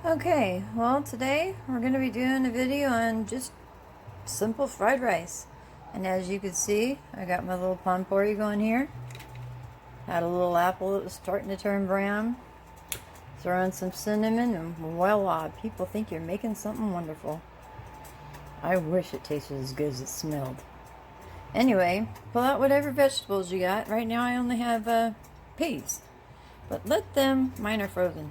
Okay, well today we're going to be doing a video on just simple fried rice. And as you can see, I got my little panpori going here. Had a little apple that was starting to turn brown. Throw in some cinnamon and voila, people think you're making something wonderful. I wish it tasted as good as it smelled. Anyway, pull out whatever vegetables you got. Right now I only have peas. But let them, mine are frozen.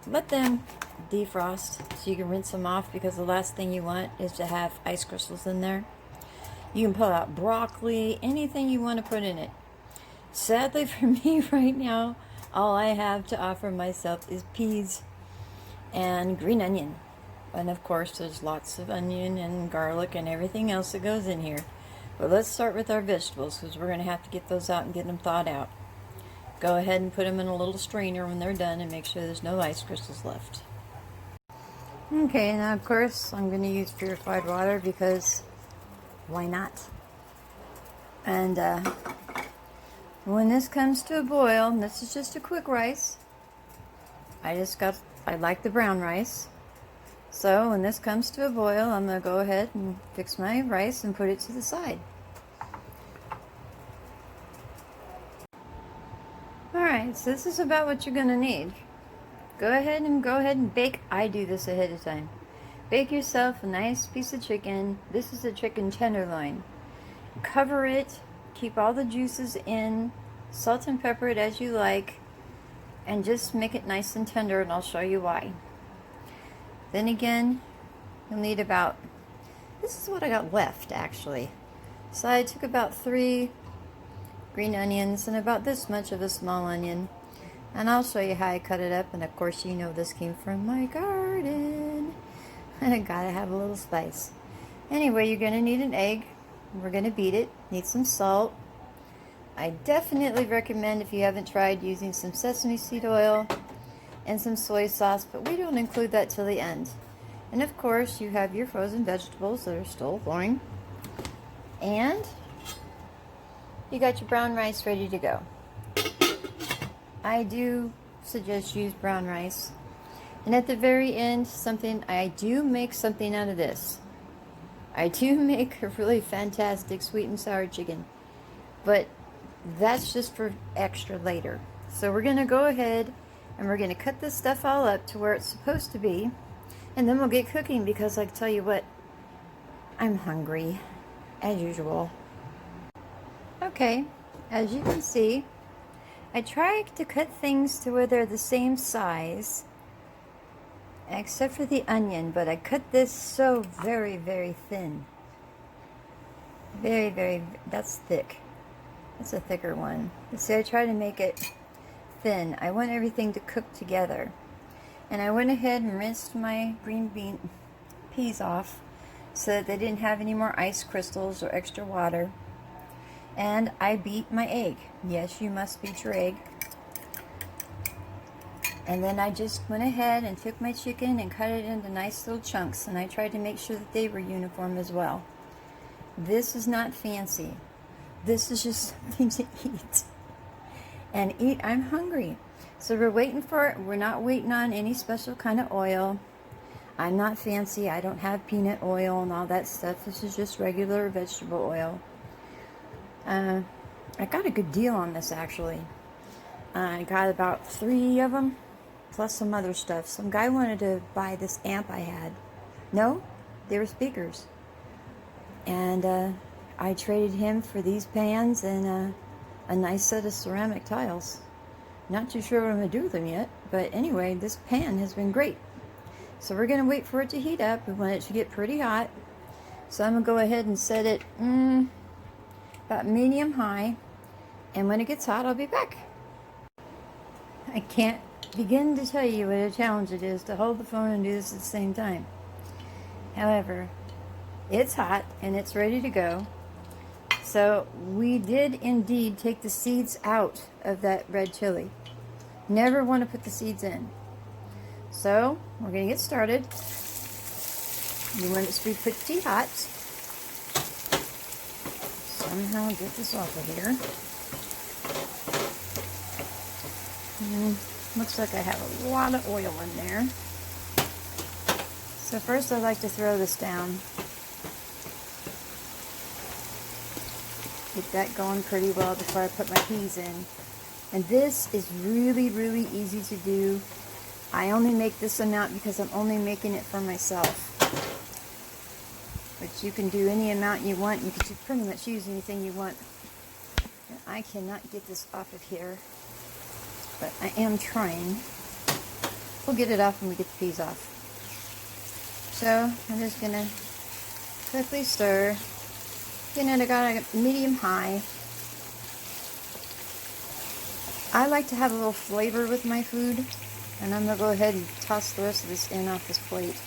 Let them defrost so you can rinse them off, because the last thing you want is to have ice crystals in there. You can pull out broccoli, anything you want to put in it. Sadly for me right now, all I have to offer myself is peas and green onion. And of course there's lots of onion and garlic and everything else that goes in here. But let's start with our vegetables, because we're going to have to get those out and get them thawed out. Go ahead and put them in a little strainer when they're done and make sure there's no ice crystals left. Okay, now of course I'm going to use purified water because why not? And when this comes to a boil, and this is just a quick rice, I like the brown rice. So when this comes to a boil, I'm going to go ahead and fix my rice and put it to the side. Alright, so this is about what you're going to need. Go ahead and bake. I do this ahead of time. Bake yourself a nice piece of chicken. This is a chicken tenderloin. Cover it, keep all the juices in, salt and pepper it as you like, and just make it nice and tender, and I'll show you why. Then again, you'll need about, this is what I got left actually. So I took about 3 green onions and about this much of a small onion. And I'll show you how I cut it up. And of course you know this came from my garden. I gotta have a little spice. Anyway, you're gonna need an egg. We're gonna beat it. Need some salt. I definitely recommend, if you haven't tried, using some sesame seed oil and some soy sauce, but we don't include that till the end. And of course you have your frozen vegetables that are still thawing. And you got your brown rice ready to go. I do suggest use brown rice. And at the very end, I do make something out of this. I do make a really fantastic sweet and sour chicken. But that's just for extra later. So we're going to go ahead and we're going to cut this stuff all up to where it's supposed to be. And then we'll get cooking, because I tell you what, I'm hungry, as usual. Okay, as you can see, I try to cut things to where they're the same size, except for the onion, but I cut this so very, very thin. That's thick. That's a thicker one. See, I try to make it thin. I want everything to cook together. And I went ahead and rinsed my peas off so that they didn't have any more ice crystals or extra water. And I beat my egg. Yes, you must beat your egg. And then I just went ahead and took my chicken and cut it into nice little chunks, and I tried to make sure that they were uniform as well. This is not fancy. This is just something to eat. And eat, I'm hungry. So we're waiting for it. We're not waiting on any special kind of oil. I'm not fancy. I don't have peanut oil and all that stuff. This is just regular vegetable oil. I got a good deal on this actually. I got about 3 of them, plus some other stuff. Some guy wanted to buy this amp I had. No, they were speakers. And I traded him for these pans and a nice set of ceramic tiles. Not too sure what I'm going to do with them yet, but anyway, this pan has been great. So we're going to wait for it to heat up. We want it to get pretty hot. So I'm going to go ahead and set it about medium high, and when it gets hot I'll be back. I can't begin to tell you what a challenge it is to hold the phone and do this at the same time. However, it's hot and it's ready to go. So we did indeed take the seeds out of that red chili. Never want to put the seeds in. So we're going to get started. You want it to be pretty hot. Somehow get this off of here. Looks like I have a lot of oil in there. So first I like to throw this down. Get that going pretty well before I put my peas in. And this is really, really easy to do. I only make this amount because I'm only making it for myself. But you can do any amount you want. You can pretty much use anything you want. And I cannot get this off of here, but I am trying. We'll get it off when we get the peas off. So I'm just gonna quickly stir. Again, I got a medium high. I like to have a little flavor with my food, and I'm gonna go ahead and toss the rest of this in off this plate.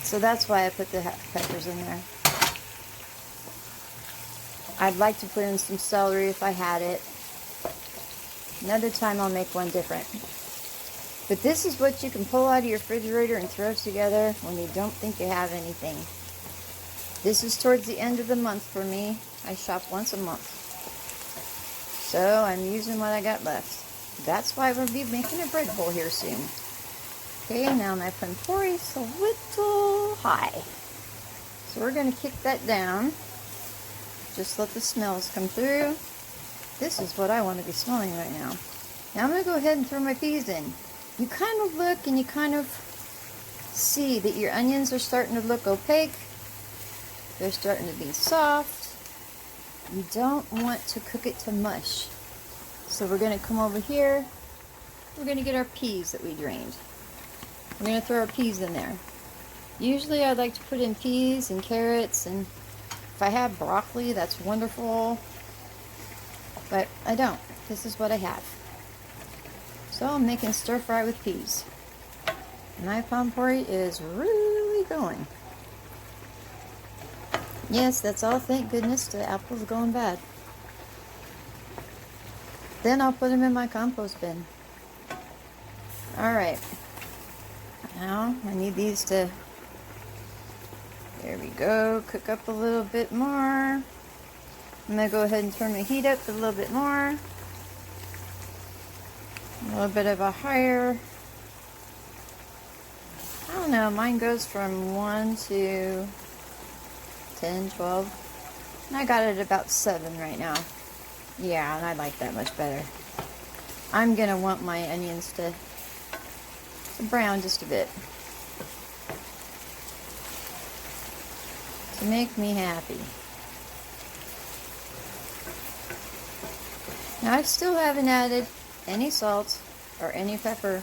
So that's why I put the peppers in there. I'd like to put in some celery if I had it. Another time I'll make one different. But this is what you can pull out of your refrigerator and throw together when you don't think you have anything. This is towards the end of the month for me. I shop once a month. So I'm using what I got left. That's why we'll be making a bread bowl here soon. Okay, now my pampori is a little high. So we're going to kick that down. Just let the smells come through. This is what I want to be smelling right now. Now I'm going to go ahead and throw my peas in. You kind of look and you kind of see that your onions are starting to look opaque. They're starting to be soft. You don't want to cook it to mush. So we're going to come over here. We're going to get our peas that we drained. We're going to throw our peas in there. Usually I like to put in peas and carrots, and if I have broccoli, that's wonderful. But I don't. This is what I have. So I'm making stir fry with peas. My pampori is really going. Yes, that's all. Thank goodness the apple's going bad. Then I'll put them in my compost bin. Alright. Now I need these to, there we go, cook up a little bit more. I'm going to go ahead and turn my heat up a little bit more. A little bit of a higher, I don't know, mine goes from 1 to 10, 12. And I got it at about 7 right now. Yeah, and I like that much better. I'm going to want my onions to brown just a bit to make me happy. Now I still haven't added any salt or any pepper.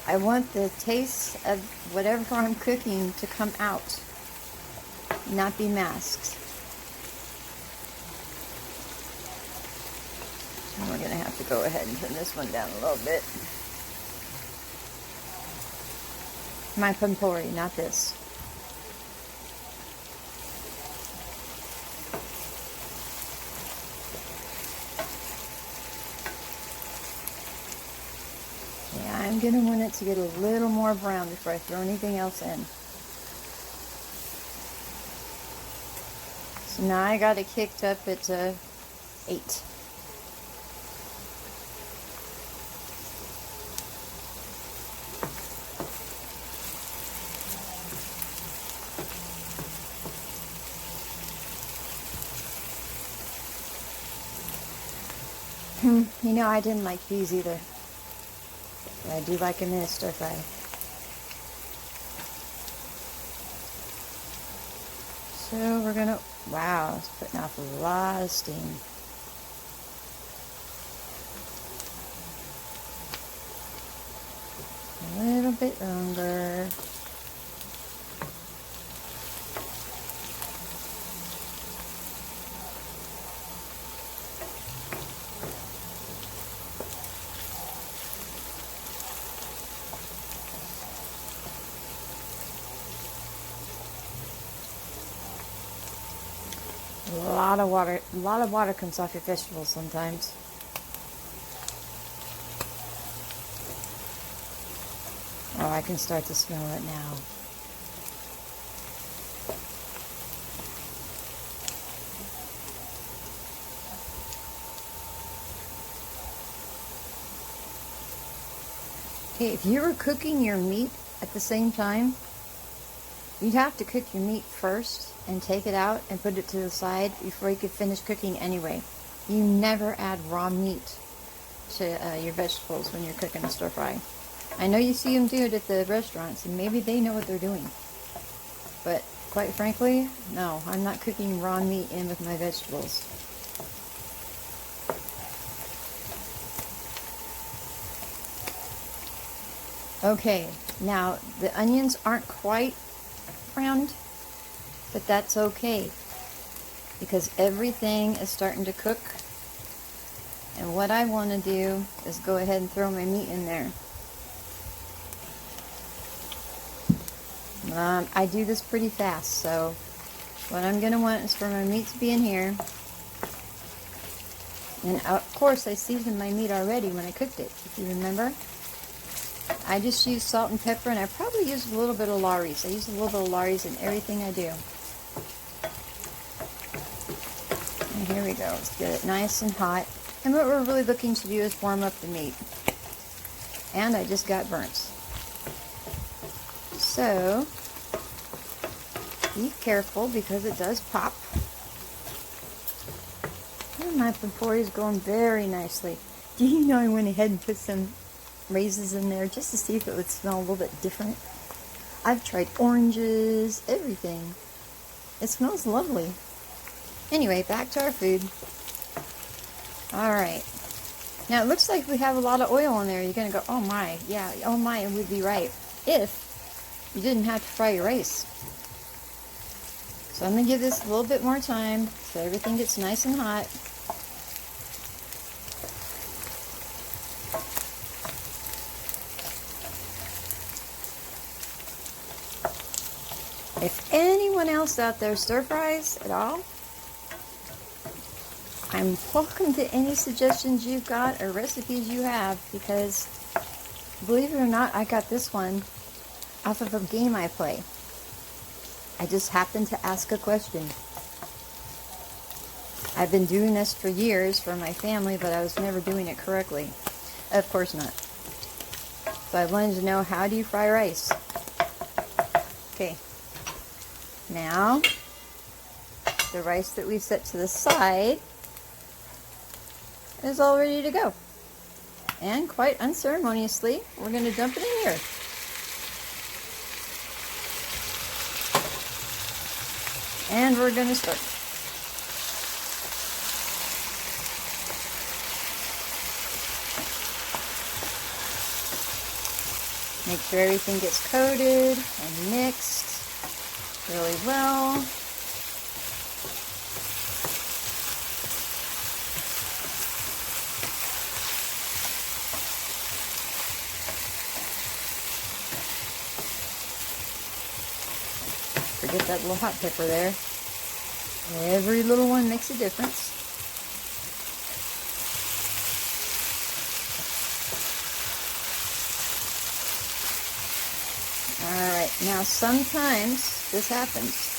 I want the taste of whatever I'm cooking to come out, not be masked. And we're going to have to go ahead and turn this one down a little bit. My pampori, not this. Yeah, I'm going to want it to get a little more brown before I throw anything else in. So now I got it kicked up at 8. You know, I didn't like these either. But I do like them in a stir fry. So we're gonna, wow, it's putting off a lot of steam. A little bit longer. A lot of water comes off your vegetables sometimes. Oh, I can start to smell it now. Okay, if you were cooking your meat at the same time, you'd have to cook your meat first and take it out and put it to the side before you could finish cooking anyway. You never add raw meat to your vegetables when you're cooking a stir fry. I know you see them do it at the restaurants, and maybe they know what they're doing. But quite frankly, no, I'm not cooking raw meat in with my vegetables. Okay, now the onions aren't quite browned, but that's okay because everything is starting to cook. And what I want to do is go ahead and throw my meat in there. I do this pretty fast, so what I'm going to want is for my meat to be in here. And of course I seasoned my meat already when I cooked it, if you remember. I just use salt and pepper, and I probably use a little bit of Lawry's. I use a little bit of Lawry's in everything I do. And here we go. Let's get it nice and hot. And what we're really looking to do is warm up the meat. And I just got burnt. So, be careful because it does pop. And my pepper is going very nicely. Do you know I went ahead and put some raisins in there just to see if it would smell a little bit different? I've tried oranges, everything. It smells lovely. Anyway, back to our food. Alright. Now it looks like we have a lot of oil in there. You're going to go, oh my, yeah, oh my, it would be right. If you didn't have to fry your rice. So I'm going to give this a little bit more time so everything gets nice and hot. If anyone else out there stir fries at all, I'm welcome to any suggestions you've got or recipes you have, because believe it or not, I got this one off of a game I play. I just happened to ask a question. I've been doing this for years for my family, but I was never doing it correctly. Of course not. So I wanted to know, how do you fry rice? Okay. Now, the rice that we set to the side is all ready to go. And quite unceremoniously, we're going to dump it in here. And we're going to start. Make sure everything gets coated and mixed really well. Forget that little hot pepper there. Every little one makes a difference. Alright, now sometimes this happens.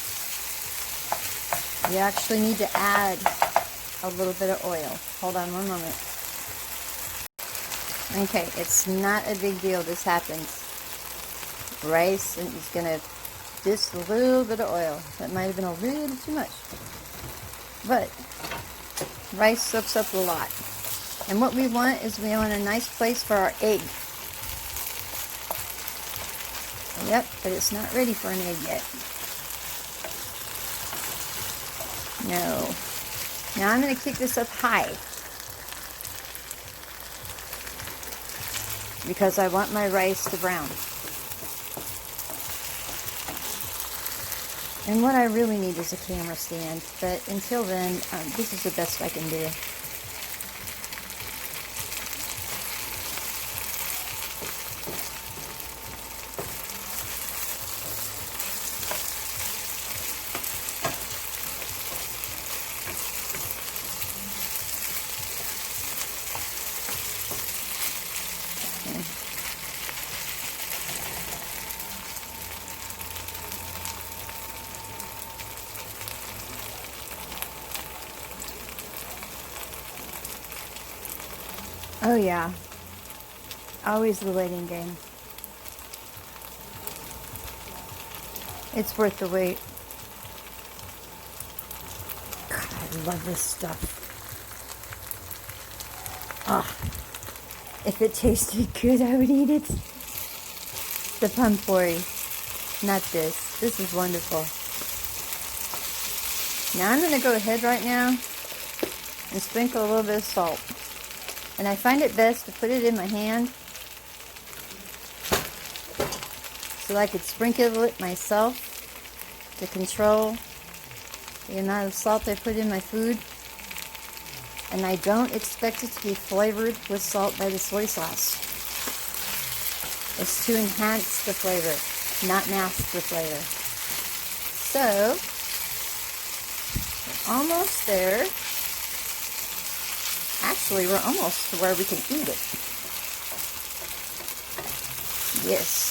You actually need to add a little bit of oil. Hold on one moment. Okay, it's not a big deal. This happens. Rice is going to just a little bit of oil. That might have been a little too much. But rice soaks up a lot. And what we want is, we want a nice place for our egg. Yep, but it's not ready for an egg yet. No. Now I'm going to kick this up high, because I want my rice to brown. And what I really need is a camera stand, but until then, this is the best I can do. Oh yeah, always the waiting game. It's worth the wait. God, I love this stuff. Ah, if it tasted good, I would eat it. The Panpori, not this. This is wonderful. Now I'm going to go ahead right now and sprinkle a little bit of salt. And I find it best to put it in my hand so I could sprinkle it myself to control the amount of salt I put in my food. And I don't expect it to be flavored with salt by the soy sauce. It's to enhance the flavor, not mask the flavor. So, we're almost there. Actually, we're almost to where we can eat it. Yes.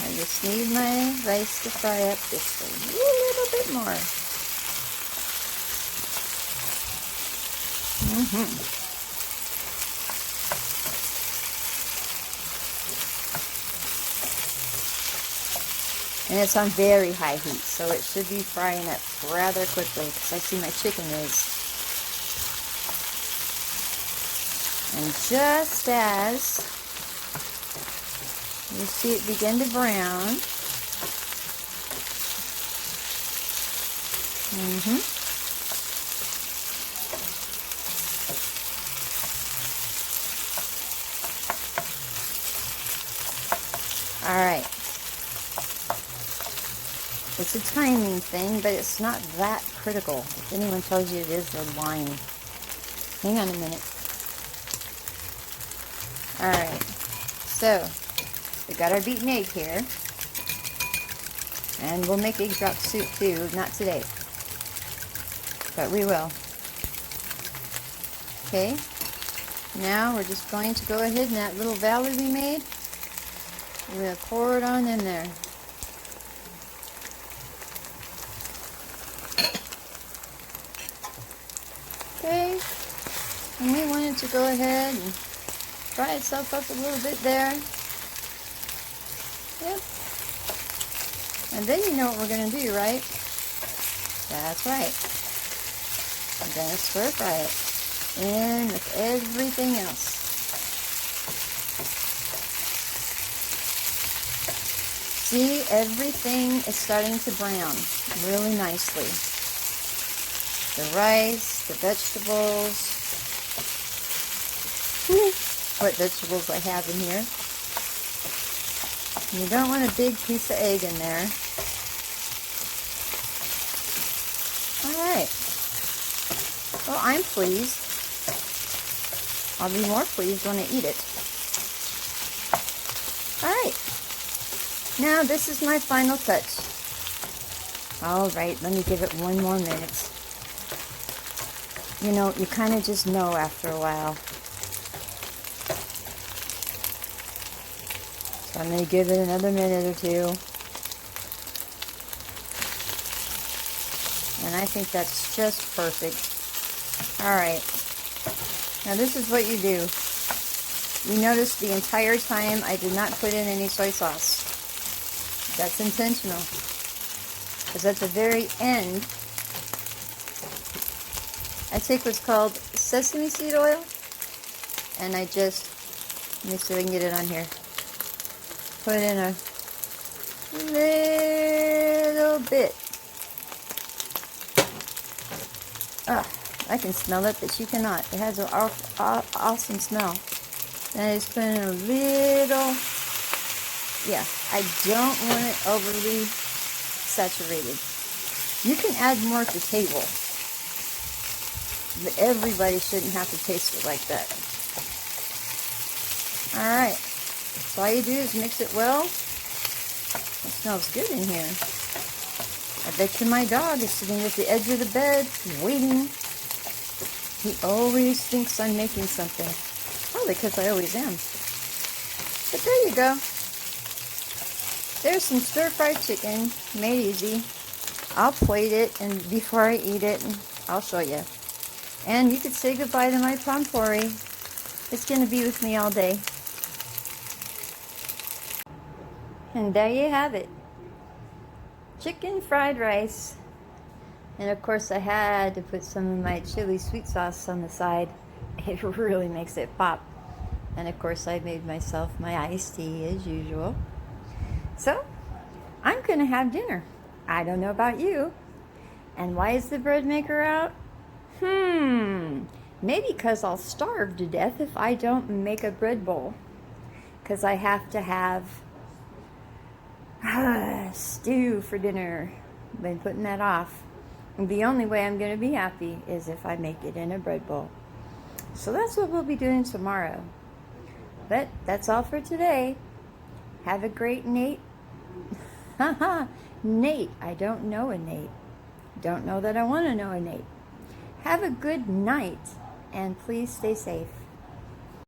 I just need my rice to fry up just a little bit more. And it's on very high heat, so it should be frying up rather quickly because I see my chicken is. And just as you see it begin to brown, all right. It's a timing thing, but it's not that critical. If anyone tells you it is, they're lying. Hang on a minute. Alright, so we got our beaten egg here. And we'll make egg drop soup too, not today. But we will. Okay, now we're just going to go ahead and that little valley we made, we're going to pour it on in there. Okay, and we want it to go ahead and fry itself up a little bit there. Yep. And then you know what we're going to do, right? That's right. We're going to stir fry it in with everything else. See, everything is starting to brown really nicely. The rice, the vegetables. What vegetables I have in here. You don't want a big piece of egg in there. Alright. Well, I'm pleased. I'll be more pleased when I eat it. Alright. Now this is my final touch. Alright, let me give it one more minute. You know, you kind of just know after a while. So I'm going to give it another minute or two. And I think that's just perfect. Alright. Now this is what you do. You notice the entire time I did not put in any soy sauce. That's intentional. Because at the very end, I take what's called sesame seed oil, and I just, let me see if I can get it on here, put in a little bit. I can smell it, but you cannot. It has an awesome smell. And I just put in a little, yeah, I don't want it overly saturated. You can add more at the table. But everybody shouldn't have to taste it like that. Alright. So all you do is mix it well. It smells good in here. I bet you my dog is sitting at the edge of the bed waiting. He always thinks I'm making something. Probably because I always am. But there you go. There's some stir-fried chicken. Made easy. I'll plate it and before I eat it, and I'll show you. And you could say goodbye to my Panpori. It's going to be with me all day. And there you have it. chicken fried rice. And of course I had to put some of my chili sweet sauce on the side. It really makes it pop. And of course I made myself my iced tea as usual. So I'm gonna have dinner. I don't know about you. And why is the bread maker out? Maybe because I'll starve to death if I don't make a bread bowl. Because I have to have stew for dinner. Been putting that off. And the only way I'm going to be happy is if I make it in a bread bowl. So that's what we'll be doing tomorrow. But that's all for today. Have a great Nate. Nate. I don't know a Nate. Don't know that I want to know a Nate. Have a good night, and please stay safe.